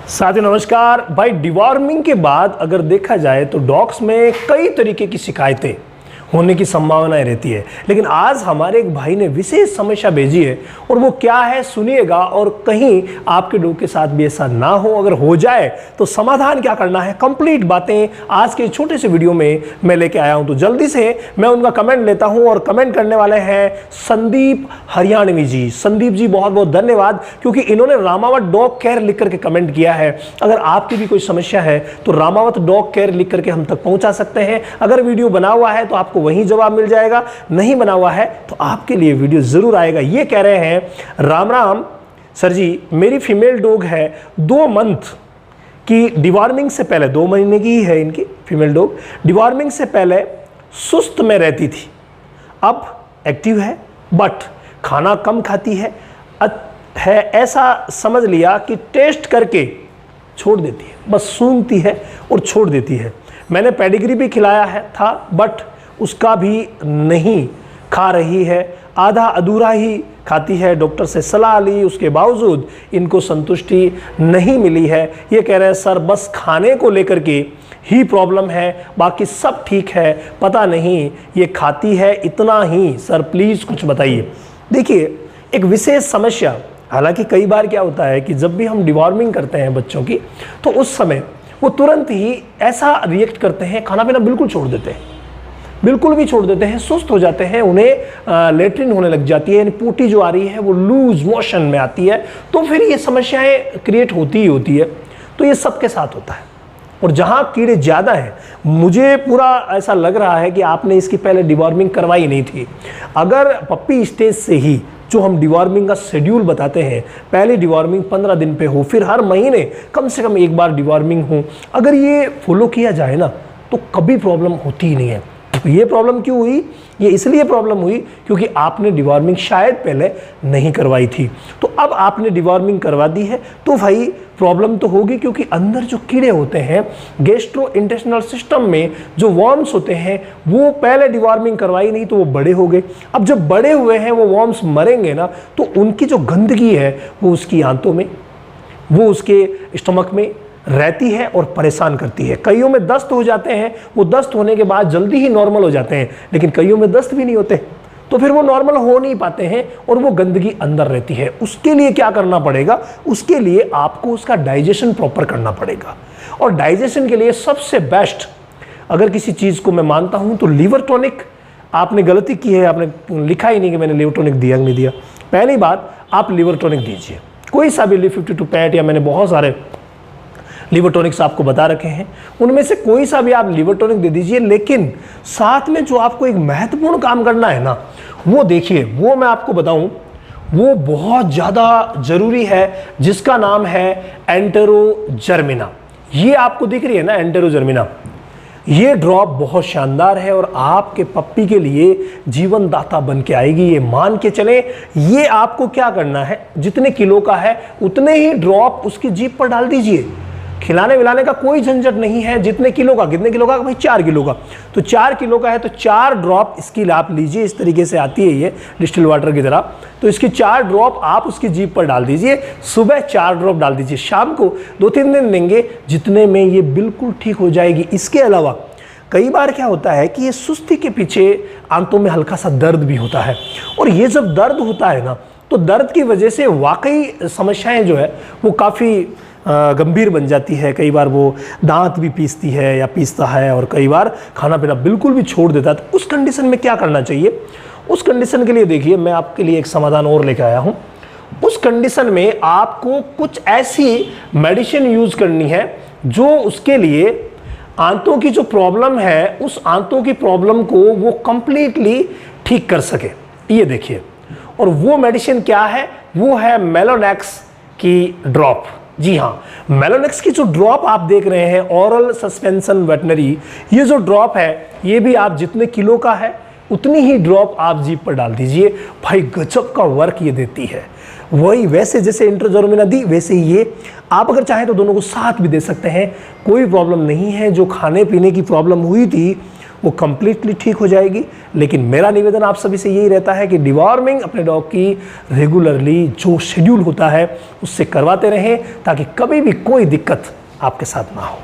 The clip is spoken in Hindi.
साथियों नमस्कार भाई। डिवॉर्मिंग के बाद अगर देखा जाए तो डॉग्स में कई तरीके की शिकायतें होने की संभावनाएं रहती है, लेकिन आज हमारे एक भाई ने विशेष समस्या भेजी है और वो क्या है सुनिएगा। और कहीं आपके डॉग के साथ भी ऐसा ना हो, अगर हो जाए तो समाधान क्या करना है, कंप्लीट बातें आज के छोटे से वीडियो में मैं लेके आया हूं। तो जल्दी से मैं उनका कमेंट लेता हूं और कमेंट करने वाले हैं संदीप हरियाणवी जी। संदीप जी बहुत बहुत धन्यवाद, क्योंकि इन्होंने रामावत डॉग केयर लिख करके कमेंट किया है। अगर आपकी भी कोई समस्या है तो रामावत डॉग केयर लिख करके हम तक पहुंचा सकते हैं। अगर वीडियो बना हुआ है तो आपको वहीं जवाब मिल जाएगा, नहीं बना हुआ है तो आपके लिए वीडियो जरूर आएगा। ये कह रहे हैं राम राम सर जी, मेरी फीमेल डॉग है 2 मंथ की डिवॉर्मिंग से पहले, 2 महीने की है इनकी फीमेल डॉग, डिवॉर्मिंग से पहले सुस्त में रहती थी, अब एक्टिव है बट खाना कम खाती है ऐसा समझ लिया कि टेस्ट करके छोड़ देती है, बस सूंघती है और छोड़ देती है। मैंने पेडिग्री भी खिलाया है था बट उसका भी नहीं खा रही है, आधा अधूरा ही खाती है। डॉक्टर से सलाह ली, उसके बावजूद इनको संतुष्टि नहीं मिली है। ये कह रहे हैं सर बस खाने को लेकर के ही प्रॉब्लम है, बाकी सब ठीक है, पता नहीं ये खाती है इतना ही, सर प्लीज़ कुछ बताइए। देखिए एक विशेष समस्या, हालांकि कई बार क्या होता है कि जब भी हम डिवॉर्मिंग करते हैं बच्चों की तो उस समय वो तुरंत ही ऐसा रिएक्ट करते हैं, खाना पीना बिल्कुल छोड़ देते हैं, बिल्कुल भी छोड़ देते हैं, सुस्त हो जाते हैं, उन्हें लेट्रिन होने लग जाती है, यानी पोटी जो आ रही है वो लूज मोशन में आती है। तो फिर ये समस्याएं क्रिएट होती ही होती है। तो ये सबके साथ होता है और जहाँ कीड़े ज़्यादा हैं, मुझे पूरा ऐसा लग रहा है कि आपने इसकी पहले डिवॉर्मिंग करवाई नहीं थी। अगर पप्पी स्टेज से ही जो हम डिवॉर्मिंग का शेड्यूल बताते हैं, पहली डिवॉर्मिंग 15 दिन पे हो, फिर हर महीने कम से कम एक बार डिवॉर्मिंग हो, अगर ये फॉलो किया जाए ना तो कभी प्रॉब्लम होती ही नहीं है। ये प्रॉब्लम क्यों हुई? ये इसलिए प्रॉब्लम हुई क्योंकि आपने डिवॉर्मिंग शायद पहले नहीं करवाई थी। तो अब आपने डिवॉर्मिंग करवा दी है तो भाई प्रॉब्लम तो होगी, क्योंकि अंदर जो कीड़े होते हैं गैस्ट्रो इंटेस्टिनल सिस्टम में जो वॉर्म्स होते हैं वो पहले डिवॉर्मिंग करवाई नहीं तो वो बड़े हो गए। अब जब बड़े हुए हैं वो वॉर्म्स मरेंगे ना तो उनकी जो गंदगी है वो उसकी आंतों में, वो उसके स्टमक में रहती है और परेशान करती है। कईयों में दस्त हो जाते हैं, वो दस्त होने के बाद जल्दी ही नॉर्मल हो जाते हैं, लेकिन कईयों में दस्त भी नहीं होते तो फिर वो नॉर्मल हो नहीं पाते हैं और वो गंदगी अंदर रहती है। उसके लिए क्या करना पड़ेगा? उसके लिए आपको उसका डाइजेशन प्रॉपर करना पड़ेगा। और डाइजेशन के लिए सबसे बेस्ट अगर किसी चीज़ को मैं मानता हूँ तो लिवर टॉनिक। आपने गलती की है, आपने लिखा ही नहीं कि मैंने लिवर टॉनिक दिया नहीं दिया। पहली बात आप लिवर टॉनिक दीजिए, कोई सा भी Live52 पैट, या मैंने बहुत सारे लिवर टॉनिक्स आपको बता रखे हैं, उनमें से कोई सा भी आप लिवर टॉनिक दे दीजिए। लेकिन साथ में जो आपको एक महत्वपूर्ण काम करना है ना, वो देखिए, वो मैं आपको बताऊं, वो बहुत ज़्यादा जरूरी है, जिसका नाम है एंटेरोजर्मिना। ये आपको दिख रही है ना एंटेरोजर्मिना, ये ड्रॉप बहुत शानदार है और आपके पप्पी के लिए जीवन दाता बन के आएगी, ये मान के चले। ये आपको क्या करना है, जितने किलो का है उतने ही ड्रॉप उसकी जीभ पर डाल दीजिए। खिलाने विलाने का कोई झंझट नहीं है। जितने किलो का, कितने किलो का भाई? 4 किलो का। तो 4 किलो का है तो 4 ड्रॉप इसकी आप लीजिए। इस तरीके से आती है ये डिस्टिल वाटर की तरह। तो इसकी 4 ड्रॉप आप उसकी जीभ पर डाल दीजिए। सुबह 4 ड्रॉप डाल दीजिए, शाम को 2-3 दिन देंगे, जितने में ये बिल्कुल ठीक हो जाएगी। इसके अलावा कई बार क्या होता है कि ये सुस्ती के पीछे आंतों में हल्का सा दर्द भी होता है, और ये जब दर्द होता है ना तो दर्द की वजह से वाकई समस्याएं जो है वो काफ़ी गंभीर बन जाती है। कई बार वो दांत भी पीसती है या पीसता है, और कई बार खाना पीना बिल्कुल भी छोड़ देता है। तो उस कंडीशन में क्या करना चाहिए? उस कंडीशन के लिए देखिए मैं आपके लिए एक समाधान और लेकर आया हूँ। उस कंडीशन में आपको कुछ ऐसी मेडिसिन यूज करनी है जो उसके लिए आंतों की जो प्रॉब्लम है उस आंतों की प्रॉब्लम को वो कंप्लीटली ठीक कर सके। ये देखिए, और वो मेडिसिन क्या है? वो है मेलोनेक्स की ड्रॉप। जी हाँ, मेलोनेक्स की जो ड्रॉप आप देख रहे हैं, ओरल सस्पेंशन वेटनरी, ये जो ड्रॉप है ये भी आप जितने किलो का है उतनी ही ड्रॉप आप जीभ पर डाल दीजिए। भाई गजब का वर्क ये देती है। वही वैसे जैसे एंटेरोजर्मिना दी वैसे ही ये आप अगर चाहें तो दोनों को साथ भी दे सकते हैं, कोई प्रॉब्लम नहीं है। जो खाने पीने की प्रॉब्लम हुई थी वो कंप्लीटली ठीक हो जाएगी। लेकिन मेरा निवेदन आप सभी से यही रहता है कि डिवॉर्मिंग अपने डॉग की रेगुलरली जो शेड्यूल होता है उससे करवाते रहें, ताकि कभी भी कोई दिक्कत आपके साथ ना हो।